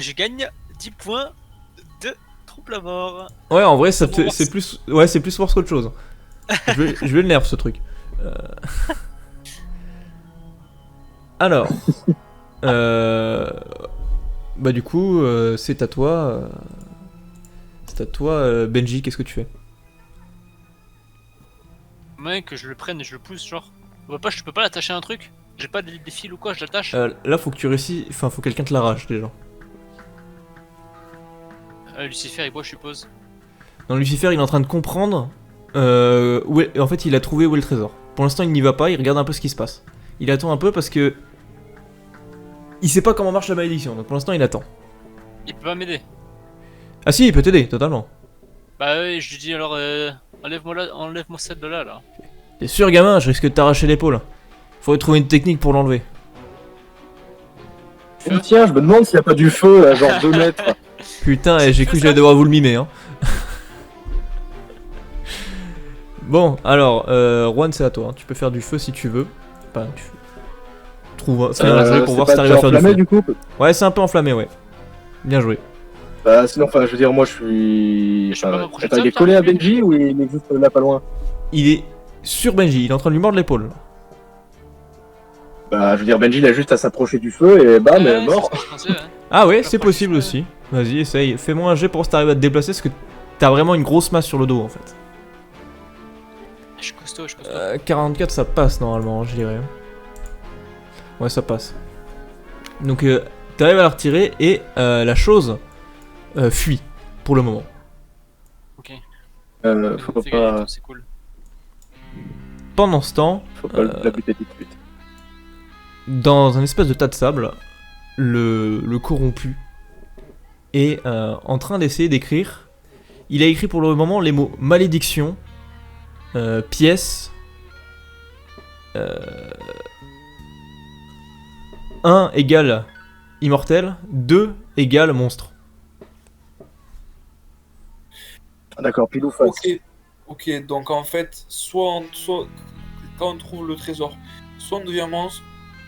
je gagne 10 points de trouble à mort. Ouais, en vrai, C'est bon, c'est plus. Ouais, c'est plus force qu'autre chose. Je vais le nerf ce truc. Euh, Alors. Euh... Bah, du coup, c'est à toi. C'est à toi, Benji, qu'est-ce que tu fais? Mec, que je le prenne et je le pousse, genre. Je peux pas l'attacher à un truc? J'ai pas des fils ou quoi, je l'attache? Là, faut que tu réussis. Enfin, faut que quelqu'un te l'arrache déjà. Lucifer, il boit, je suppose. Non, Lucifer, il est en train de comprendre. En fait, il a trouvé où est le trésor. Pour l'instant, il n'y va pas, il regarde un peu ce qui se passe. Il attend un peu parce que. Il sait pas comment marche la malédiction, donc pour l'instant, il attend. Il peut pas m'aider. Ah si, il peut t'aider, totalement. Bah oui, je lui dis alors, enlève-moi celle de là. T'es sûr, gamin, je risque de t'arracher l'épaule. Faudrait trouver une technique pour l'enlever. Tiens, je me demande s'il n'y a pas du feu à genre 2 mètres. Putain, j'ai cru que j'allais devoir vous le mimer, hein. Bon, alors, Juan, c'est à toi. Hein. Tu peux faire du feu si tu veux. Enfin, tu trouves. Fais un jeu pour voir si t'arrives à faire du feu. Du coup Ouais, c'est un peu enflammé, ouais. Bien joué. Bah sinon, enfin, je veux dire, moi je suis. Je peux pas m'approcher de Attends, ça, il est putain, collé à lui. Benji ou il existe là pas loin? Il est sur Benji, il est en train de lui mordre l'épaule. Bah, je veux dire, Benji il a juste à s'approcher du feu et bam, Ouais, mort. c'est ce que je pensais, ouais. Ah ouais, Je c'est m'approche possible du feu. aussi. Vas-y, essaye. Fais-moi un jet pour voir si t'arrives à te déplacer, parce que t'as vraiment une grosse masse sur le dos en fait. Je suis costaud, je suis costaud. 44, ça passe normalement, je dirais. Ouais, ça passe. Donc, t'arrives à la retirer et la chose fuit pour le moment. Ok. Faut Fais gagner le pas, temps, c'est cool. Pendant ce temps, faut pas la buter tout de suite. dans un espèce de tas de sable, le corrompu est en train d'essayer d'écrire. Il a écrit pour le moment les mots malédiction, pièce, 1 égale immortel, 2 égale monstre. Ah, d'accord, pile ou face. Ok, donc en fait, soit quand on trouve le trésor, soit on devient monstre,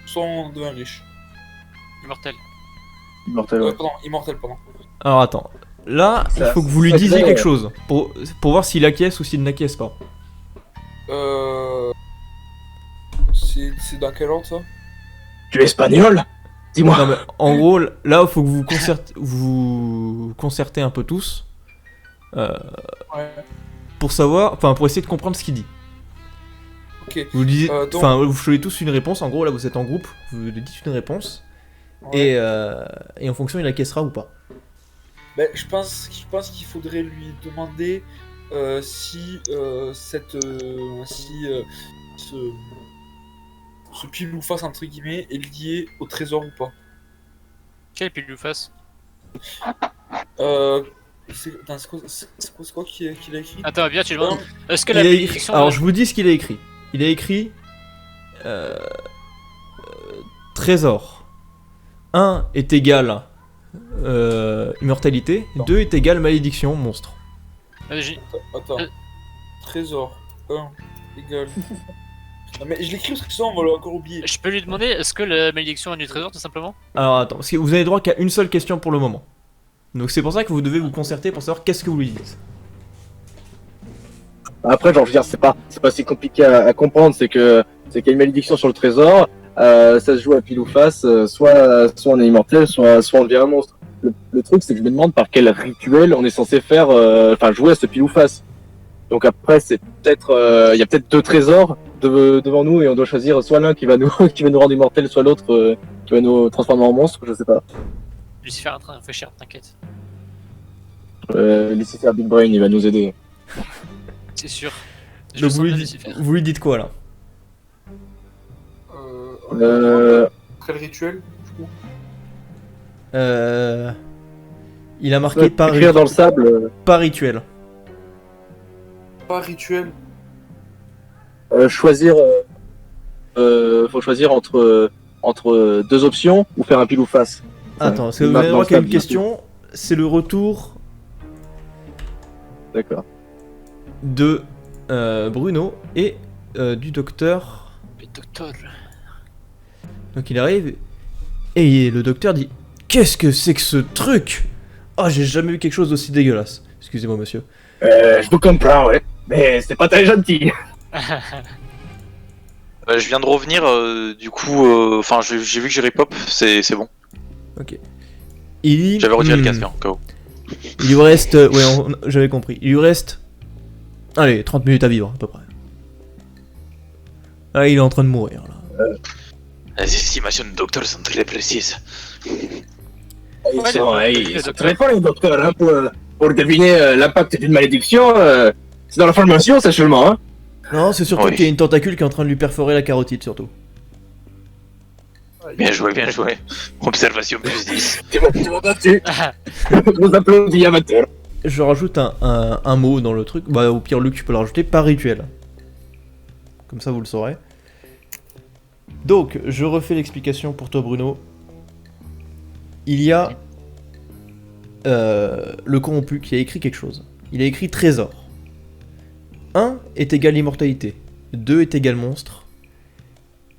soit on devient riche. Immortel. Immortel, ouais. Pardon, immortel, pardon. Alors attends, là il Ça- faut que vous lui ça disiez clair. quelque chose pour voir s'il acquiesce ou s'il n'acquiesce pas. C'est dans quel ordre ça? Tu es espagnol? Dis-moi. Non mais en gros, là il faut que vous concertez un peu tous Ouais. pour savoir, enfin pour essayer de comprendre ce qu'il dit. Ok. Vous disiez, Donc- enfin vous choisissez tous une réponse. En gros là vous êtes en groupe, vous lui dites une réponse Ouais. et en fonction il acquiescera ou pas. Ben, je pense qu'il faudrait lui demander si ce pile ou face entre guillemets est lié au trésor ou pas. Quel pile lui fasse? C'est quoi qu'il a écrit? Attends, bien, tu Non, demandes. Est-ce que Il la a écrit- malédiction. alors je vous dis ce qu'il a écrit. Il a écrit trésor. 1 est égal immortalité, 2 est égal malédiction, monstre. Attends. Euh. Trésor 1 égale. Non, mais je l'écris parce que sinon on va l'avoir encore oublié. Je peux lui demander, est-ce que la malédiction a du trésor, tout simplement? Alors attends, parce que vous avez droit qu'à une seule question pour le moment. Donc c'est pour ça que vous devez vous concerter pour savoir qu'est-ce que vous lui dites. Après, genre, je veux dire, c'est pas si compliqué à comprendre, c'est qu'il y a une malédiction sur le trésor, ça se joue à pile ou face, soit on est immortel, soit on devient un monstre. Le truc, c'est que je me demande par quel rituel on est censé faire, jouer à ce pile ou face. Donc après, c'est peut-être, il y a peut-être 2 trésors devant nous et on doit choisir soit l'un qui va nous rendre immortel, soit l'autre qui va nous transformer en monstre, je sais pas. Lucifer est en train de réfléchir, t'inquiète. Lucifer Big Brain, il va nous aider. C'est sûr. Je Donc sens bien Lucifer. vous lui dites quoi là? Quel rituel du coup? Il a marqué par, Écrire dans le sable. par rituel. Pas rituel. Choisir. Faut choisir entre 2 options ou faire un pile ou face. Attends, parce que une vous map avez dans droit le qu'à une sable, question, c'est le retour D'accord. de Bruno et du docteur. Le docteur. Donc il arrive et le docteur dit Qu'est-ce que c'est que ce truc? Oh, j'ai jamais vu quelque chose d'aussi dégueulasse. Excusez-moi, monsieur. Je vous comprends, ouais. Mais c'est pas très gentil. Je viens de revenir, du coup, enfin, j'ai vu que j'ai repop, c'est bon. Ok. Il... J'avais retiré le Hmm. casque, hein, au cas où. Il lui reste... Ouais, j'avais compris. Il lui reste... Allez, 30 minutes à vivre, à peu près. Ah, il est en train de mourir, là. Les estimations du docteur sont très précises. Ils sont très forts, les docteurs, hein, pour deviner l'impact d'une malédiction. C'est dans la formation, ça seulement, hein. Non, c'est surtout Oui. qu'il y a une tentacule qui est en train de lui perforer la carotide, surtout. Bien joué, bien joué. Observation plus 10. Tu m'as battu. Je vous applaudis, amateur. Je rajoute un mot dans le truc. Bah, au pire, Luc, tu peux le rajouter par rituel. Comme ça, vous le saurez. Donc, je refais l'explication pour toi, Bruno. Il y a le corrompu qui a écrit quelque chose. Il a écrit trésor. 1 est égal immortalité. 2 est égal monstre.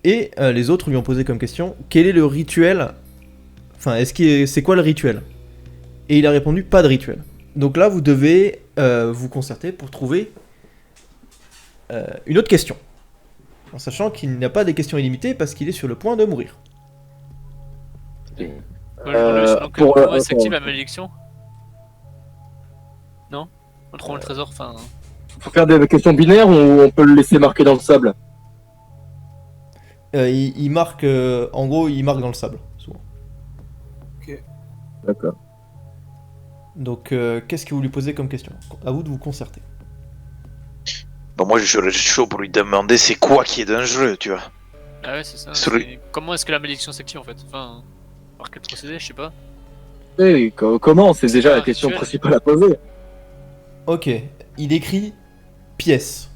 Et les autres lui ont posé comme question quel est le rituel. Enfin, c'est quoi le rituel? Et il a répondu pas de rituel. Donc là, vous devez vous concerter pour trouver une autre question. En sachant qu'il n'y a pas des questions illimitées parce qu'il est sur le point de mourir. Donc, pour, comment s'active la malédiction? Non? En trouvant le trésor, enfin. Faut faire des questions binaires ou on peut le laisser marquer dans le sable? Il marque, en gros, il marque dans le sable, souvent. D'accord. Donc, qu'est-ce que vous lui posez comme question? À vous de vous concerter. Bon, moi, je serais chaud pour lui demander c'est quoi qui est dangereux, tu vois. Ah ouais, c'est ça. Sur c'est- Comment est-ce que la malédiction s'active en fait? Enfin, par quel procédé, je sais pas. Et comment? C'est déjà pas la question rituel. principale à poser. Ok, il écrit pièce.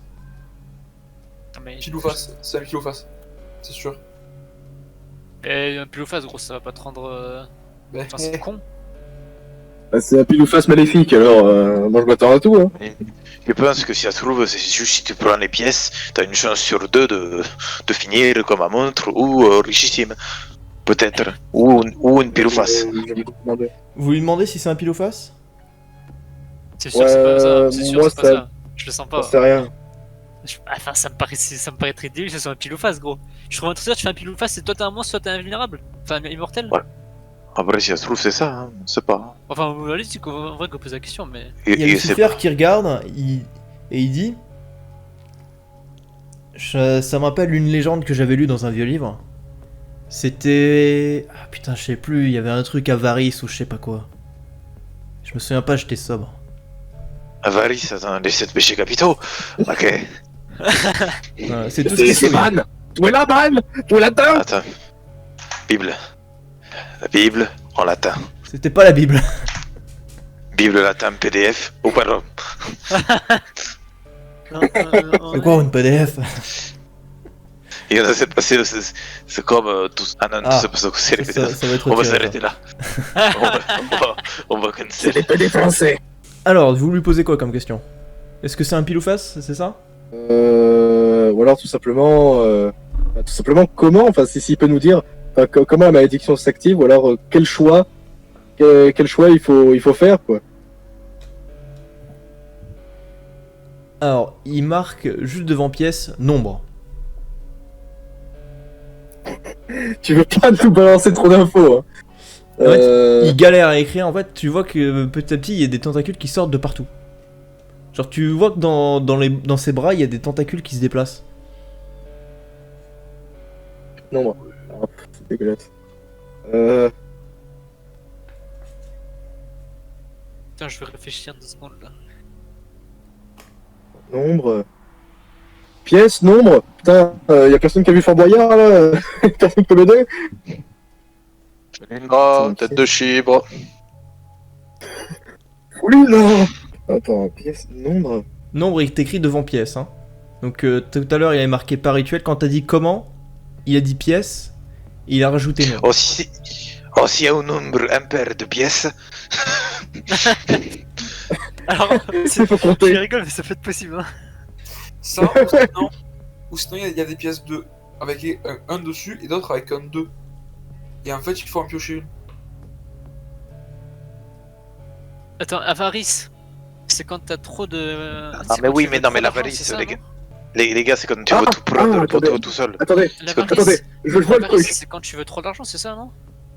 Ah, mais... Pile ou face, c'est un pile ou face. C'est sûr. Et un pile ou face, gros, ça va pas te rendre. Ben, Enfin, c'est con. Bah, c'est un pile ou face maléfique, alors moi je m'attends à tout. Hein. Je pense que si ça se trouve, c'est juste si tu prends les pièces, t'as une chance sur deux de finir comme un montre ou richissime. Peut-être. Ou une pile ou face. Je vais vous demander. Vous lui demandez si c'est un pile ou face? C'est sûr, c'est pas ça. C'est sûr, moi, c'est pas ça- ça. Je le sens pas. J'en sais rien. Enfin, ça me paraît très débile que ce soit un pile ou face, gros. Je trouve un trésor, tu fais un pile ou face, c'est toi t'es un monstre, soit t'es invulnérable. Enfin, immortel. Ouais. Après, si ça se trouve, c'est ça, hein. On sait pas. Enfin, allez, c'est en vrai qu'on pose la question, mais. Il y a Et le c'est souffleur qui regarde et il dit ça me rappelle une légende que j'avais lue dans un vieux livre. C'était... Ah putain, je sais plus, il y avait un truc avarice ou je sais pas quoi. Je me souviens pas, j'étais sobre. avarice dans les 7 péchés capitaux. Ok. Voilà, c'est tout ce qu'il C'est souvient. Ban. Où est la Ban? Où est la teinte? Attends. Bible. La Bible en latin. C'était pas la Bible. Bible latin PDF ou pardon. C'est quoi une PDF? Et on a cette passé, c'est comme tous. Ah non, Ah, c'est pas ça que c'est. Ça va être On va retiré, s'arrêter là. On va C'est canceller. les PD français. Alors, vous lui posez quoi comme question? Est-ce que c'est un pile ou face, c'est ça? Ou alors tout simplement comment, enfin s'il peut nous dire comment la malédiction s'active, ou alors quel choix il faut faire quoi. Alors, il marque juste devant pièce nombre. Tu veux pas nous balancer trop d'infos. Hein. Ouais, il galère à écrire, en fait, tu vois que petit à petit, il y a des tentacules qui sortent de partout. Genre, tu vois que dans ses bras, il y a des tentacules qui se déplacent. Non, c'est dégueulasse. Putain, je vais réfléchir 2 secondes là. Nombre. Pièce, nombre. Putain, y a personne qui a vu Fort Boyard là. Personne peut l'aider. Oh, tête de chibre. Oui, non. Attends, pièce, nombre. Nombre, il t'écrit devant pièce, hein. Donc, tout à l'heure, il avait marqué par rituel. Quand t'as dit comment, il a dit pièce, et il a rajouté nombre. Aussi y a un nombre impair de pièces. Alors, Il faut je compter. rigole, mais ça peut être possible. Hein. Ça, ou sinon il y a des pièces 2 avec un dessus et d'autres avec un 2. Et en fait, il faut en piocher une. Attends, avarice. C'est quand t'as trop de. Ah, c'est mais quand oui, tu mais veux non, trop mais d'argent, l'avarice, c'est ça, les non gars. Les gars, c'est quand tu veux Ah, tout prendre pour attendez. toi tout seul. Attendez, L'avarice, je vois le l'avarice, truc. c'est quand tu veux trop d'argent, c'est ça, non?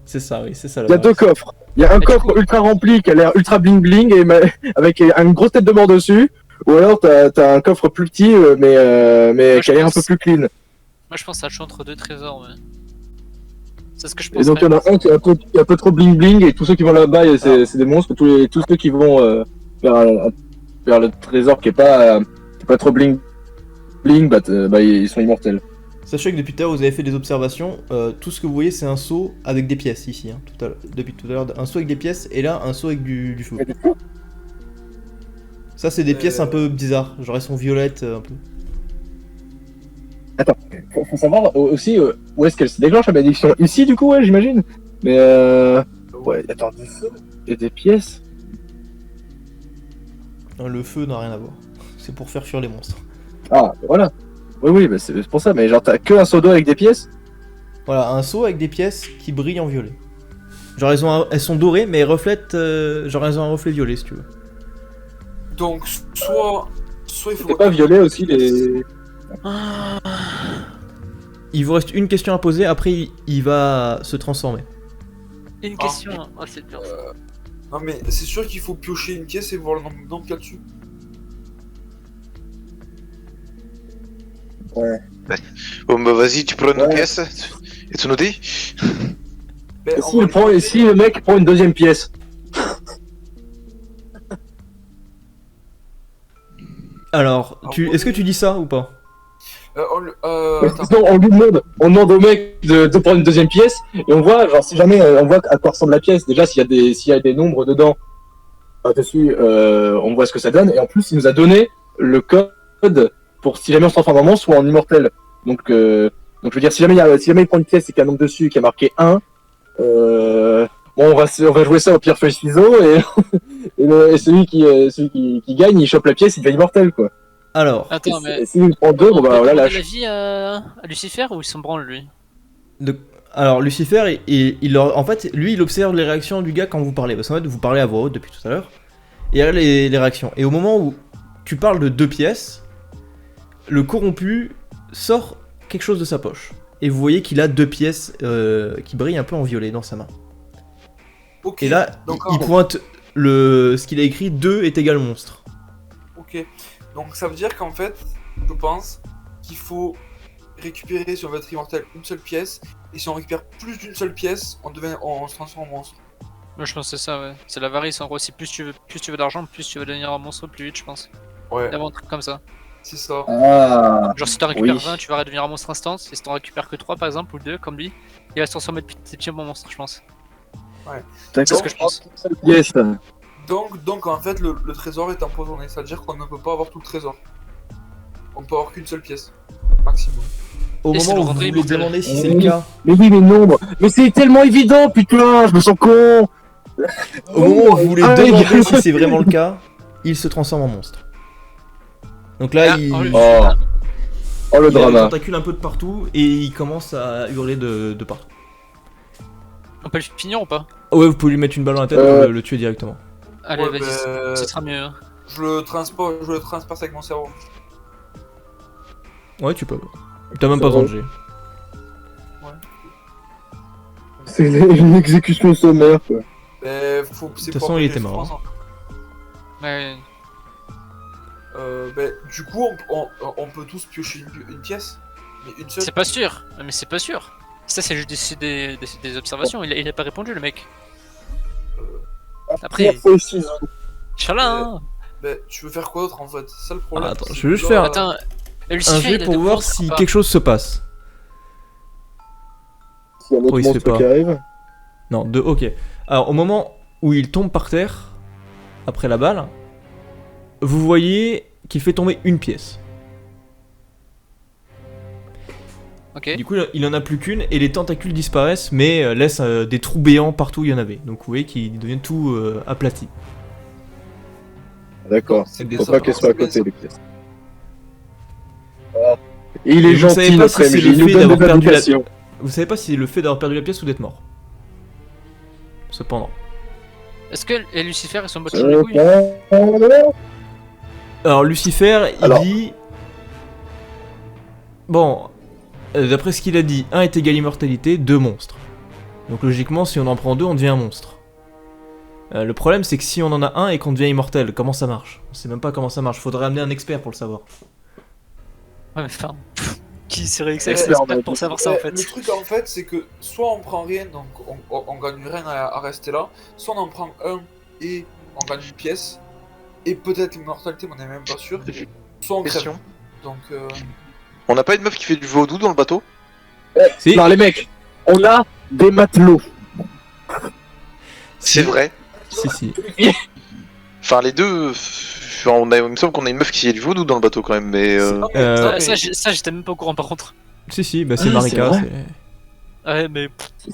C'est ça, oui, c'est ça. Il y a deux coffres. Il y a un du coffre coup- ultra rempli qui a l'air ultra bling bling et avec une grosse tête de mort dessus. Ou alors t'as un coffre plus petit mais Moi, qui a je l'air un peu pense- plus clean. Moi, je pense que ça choix entre deux trésors, ouais. C'est ce que je pense. Et donc il y en a un qui est un peu trop bling bling et tous ceux qui vont là-bas c'est des monstres. Tous ceux qui vont vers le trésor qui est pas trop bling bling bah ils sont immortels. Sachez que depuis tout à l'heure vous avez fait des observations, tout ce que vous voyez c'est un seau avec des pièces ici, hein, depuis tout à l'heure, un seau avec des pièces et là un seau avec du feu. Ça c'est des pièces un peu bizarres, genre elles sont violettes un peu. Attends, faut savoir aussi où est-ce qu'elle se déclenche la malédiction. Ici du coup ouais j'imagine. Mais ouais attends des feux et des pièces. Non, le feu n'a rien à voir, c'est pour faire fuir les monstres. Ah voilà. Oui bah c'est pour ça mais genre t'as que un seau d'eau avec des pièces. Voilà, un seau avec des pièces qui brillent en violet. Genre elles sont dorées mais elles reflètent, genre elles ont un reflet violet si tu veux. Donc, soit il faut. C'est pas violet aussi les. Il vous reste une question à poser, après il va se transformer. Une question. Oh, c'est dur. Non, mais c'est sûr qu'il faut piocher une pièce et voir le nombre qu'il y a dessus. Ouais. Bon, bah vas-y, tu prends une Ouais. pièce et tu nous dis. Ben, Et si le mec prend une deuxième pièce. Alors, est-ce que tu dis ça ou pas? Attends. Sinon on demande au mec de prendre une deuxième pièce et on voit genre si jamais on voit à quoi ressemble la pièce. Déjà s'il y a des nombres dedans dessus, on voit ce que ça donne et en plus il nous a donné le code pour si jamais on se transforme en monstre ou en immortel. Donc je veux dire si jamais il prend une pièce et qu'il y a un nombre dessus qui a marqué 1, bon on va jouer ça au pierre feuille ciseaux et et celui qui gagne il chope la pièce il devient immortel quoi. Alors, Attends, mais. Et s'il prend 2 bon On bah peut voilà demander lâche. l'avis à Lucifer ou il s'en branle lui? alors Lucifer, en fait, lui, il observe les réactions du gars quand vous parlez. Parce qu'en fait, vous parlez à voix haute depuis tout à l'heure. Et il regarde les réactions. Et au moment où tu parles de 2 pièces, le corrompu sort quelque chose de sa poche. Et vous voyez qu'il a 2 pièces qui brillent un peu en violet dans sa main. Ok. Et là, Donc, il pointe ce qu'il a écrit 2 est égal monstre. Ok. Donc ça veut dire qu'en fait, je pense qu'il faut récupérer si on veut être immortel une seule pièce. Et si on récupère plus d'une seule pièce, on se transforme en monstre. Moi je pense que c'est ça, ouais. C'est l'avarice en gros. Si plus tu veux d'argent, plus tu vas devenir un monstre plus vite, je pense. Ouais, Il y a un truc comme ça. c'est ça. Ah. Genre si t'en récupères Oui. 20, tu vas devenir un monstre instant. Et si t'en récupères que 3 par exemple, ou 2 comme lui, il va se transformer de petit en monstre, je pense. C'est ce que je pense. Yes. Donc en fait, le trésor est empoisonné. C'est-à-dire qu'on ne peut pas avoir tout le trésor. On peut avoir qu'une seule pièce. Maximum. Au Et c'est moment le où vous rentrer voulez immortel. demander si c'est le cas, Mais oui, mais non. Mais c'est tellement évident, putain, je me sens con. au moment où vous voulez Ah, demander gars. si c'est vraiment le cas, il se transforme en monstre. Donc là, Ah, il, oh, Oh, oh le il a des drama. tentacules un peu de partout et il commence à hurler de partout. On peut le finir ou pas? Ouais, vous pouvez lui mettre une balle dans la tête Euh. ou le tuer directement. Allez, Ouais, vas-y, bah, ce sera mieux. Hein. Je le transperce avec mon cerveau. Ouais, tu peux. T'as même pas besoin de G. C'est une exécution sommaire, quoi. De toute façon, il était mort. Ouais. Du coup, on peut tous piocher une pièce. Mais une seule. C'est pas sûr. Mais c'est pas sûr. Ça, c'est juste des observations. Il a pas répondu, le mec. Après, Pierre, feuille, ciseaux. Inch'Allah, hein. Tu veux faire quoi d'autre en fait? C'est ça le problème. attends, c'est je vais juste que là, faire- Attends, Un Lucifer, G il a pour de voir monstres si ou pas quelque chose se passe. S'il y a un autre Oh, il se fait monstre pas. qui arrive. Non, ok. Alors, au moment où il tombe par terre, après la balle, vous voyez qu'il fait tomber une pièce. Ok. Du coup, il en a plus qu'une et les tentacules disparaissent, mais laissent des trous béants partout où il y en avait. Donc, vous voyez qu'ils deviennent tout aplatis. D'accord. C'est bien Faut ça, pas qu'elles soient à c'est bien côté, ça. les pièces. Voilà. Et il Et est vous gentil, savez pas notre si c'est MJ. le Il nous fait donne d'avoir des perdu la- indications. Vous savez pas si c'est le fait d'avoir perdu la pièce ou d'être mort. Cependant. Est-ce que et Lucifer ils sont battus les couilles? Alors Lucifer, il Alors. dit... Bon, d'après ce qu'il a dit, 1 est égal immortalité, 2 monstres. Donc logiquement, si on en prend 2, on devient un monstre. Le problème, c'est que si on en a un et qu'on devient immortel, comment ça marche? On sait même pas comment ça marche, faudrait amener un expert pour le savoir. Ouais, mais enfin. Qui serait expert expert pour savoir ça en fait? Le truc en fait, c'est que soit on prend rien, donc on gagne rien à rester là, soit on en prend un et on gagne une pièce, et peut-être l'immortalité, mais on n'est même pas sûr, soit on crève. Question. Donc, On n'a pas une meuf qui fait du vaudou dans le bateau? Si. Non, les mecs, on a des matelots. C'est vrai. Si, si. Enfin, les deux. Il me semble qu'on a une meuf qui fait du vaudou dans le bateau quand même, mais. Ça, j'étais même pas au courant par contre. Si, si, bah c'est Ah, Marika. c'est c'est- Ouais, mais.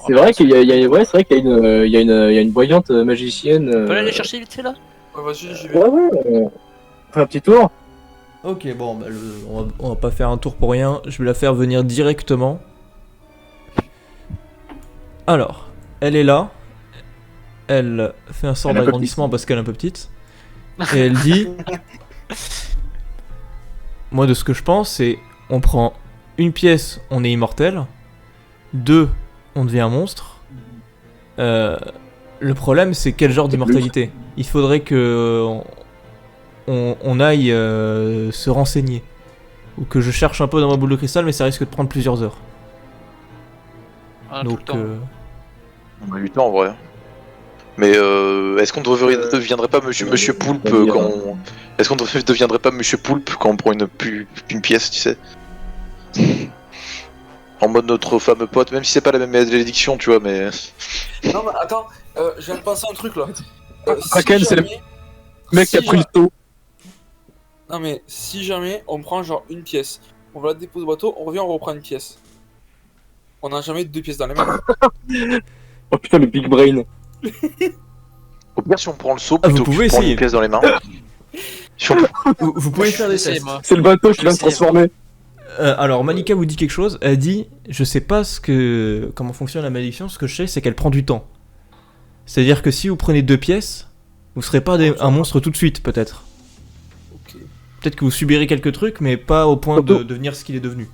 C'est vrai qu'il ouais, c'est vrai qu'il y a une voyante magicienne. On peut aller chercher vite fait là? ouais, vas-y, j'y vais. Ouais, ouais. On fait un petit tour. Ok, bon, bah, on va pas faire un tour pour rien, je vais la faire venir directement. Alors, elle est là. Elle fait un sort Elle est un peu d'agrandissement parce qu'elle est un peu petite. Et elle dit... Moi, de ce que je pense, c'est... On prend une pièce, on est immortel. 2, on devient un monstre. Le problème, c'est quel genre d'immortalité? Il faudrait que... on aille se renseigner. Ou que je cherche un peu dans ma boule de cristal, mais ça risque de prendre plusieurs heures. Ah, tout le Donc, temps. On a eu le temps en vrai. Mais est-ce qu'on ne deviendrait pas Monsieur Poulpe quand on... Est-ce qu'on ne deviendrait pas Monsieur Poulpe quand on prend une pièce, tu sais? En mode notre fameux pote, même si c'est pas la même malédiction, tu vois, mais... Non, mais attends, je viens de penser à un truc là. Kraken, c'est le jamais- mec qui a si pris le saut. Non, mais si jamais on prend genre une pièce, on va la déposer au bateau, on revient, on reprend une pièce. On n'a jamais 2 pièces dans les mains. Oh putain, le big brain. Au pire, si on prend le saut Ah, vous plutôt que pouvez de prendre essayer. une pièce dans les mains. Si on... vous pouvez faire des J'essaie, tests. moi. C'est le bateau qui vient de se transformer. Alors Malika vous dit quelque chose, elle dit je sais pas comment fonctionne la malédiction, ce que je sais c'est qu'elle prend du temps. C'est-à-dire que si vous prenez 2 pièces, vous serez pas un monstre tout de suite peut-être. Ok. Peut-être que vous subirez quelques trucs mais pas au point de devenir ce qu'il est devenu.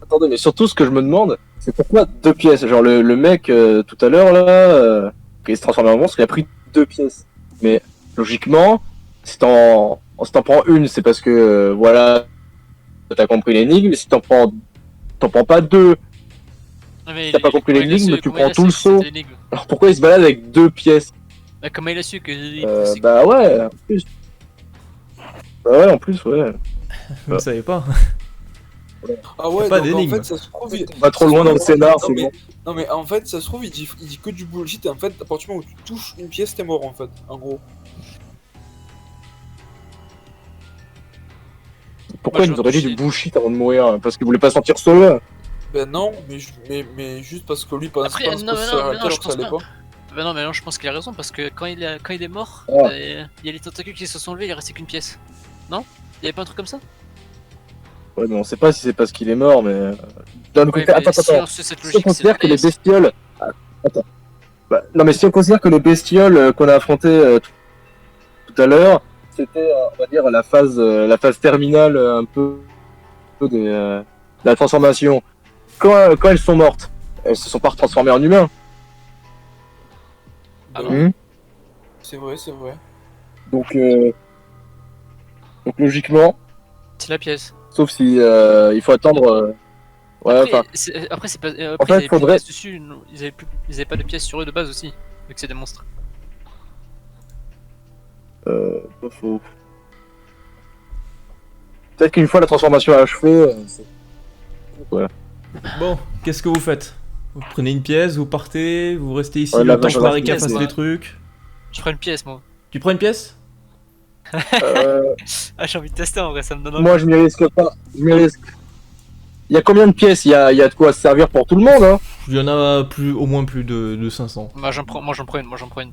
Attendez, mais surtout ce que je me demande, c'est pourquoi 2 pièces? Genre le mec tout à l'heure là, qui s'est transformé en monstre, il a pris 2 pièces. Mais logiquement, si t'en prends une, c'est parce que voilà, t'as compris l'énigme. Si t'en prends pas 2, Non, mais t'as pas compris comment il a l'énigme, su- tu comment il a prends tout su le que c'était saut. l'énigme? alors pourquoi il se balade avec 2 pièces? Bah, comment il a su que. Bah ouais, en plus. Bah ouais, en plus, ouais. Vous ne savez pas. Ah ouais, pas donc en d'énigme. fait, ça se trouve. On va trop loin dans le scénar, Non, c'est mais- bon. Non, mais en fait, ça se trouve, il dit que du bullshit, et en fait, à partir du moment où tu touches une pièce, t'es mort en fait, en gros. Pourquoi Moi, il je nous aurait dit vois du bullshit avant de mourir? Parce qu'il voulait pas sentir seul. Ben non, mais juste parce que lui pense, Après, pense non, que mais ça non, arrêtait mais non, alors je que ça pense allait pas. pas. Bah non, mais non, je pense qu'il a raison parce que quand il est mort, Ah. il y a les tentacules qui se sont levés, il restait qu'une pièce. Non? Il y avait pas un truc comme ça? Ouais, mais on sait pas si c'est parce qu'il est mort, mais. D'un Ouais, côté, mais attends, si attends. on suit cette Si on logique, c'est considère que les nice. bestioles. Ah, attends. Bah, non, mais si on considère que les bestioles qu'on a affrontées tout à l'heure, c'était, on va dire, la phase terminale un peu de la transformation. Quand elles sont mortes, elles se sont pas retransformées en humains. Ah bon? Hmm. C'est vrai, c'est vrai. Donc logiquement, C'est la pièce. sauf si il faut attendre. Ouais, Après, enfin, après c'est pas. En Après, fait, ils avaient plus de faudrait- pièces dessus, non, ils avaient pas de pièces sur eux de base aussi, vu que c'est des monstres. pas faux. Peut-être qu'une fois la transformation achevée, Bon, qu'est-ce que vous faites? Vous prenez une pièce, vous partez, vous restez ici Ouais, le là, temps moi, que je Marika reste fasse ici. des trucs. Je prends une pièce, moi. Tu prends une pièce? Ah, j'ai envie de tester en vrai, ça me donne envie. moi je m'y risque pas. Je m'y risque. Il y a combien de pièces? Il y a de quoi se servir pour tout le monde, hein. Il y en a au moins plus de 500. Moi j'en prends une, moi j'en prends une.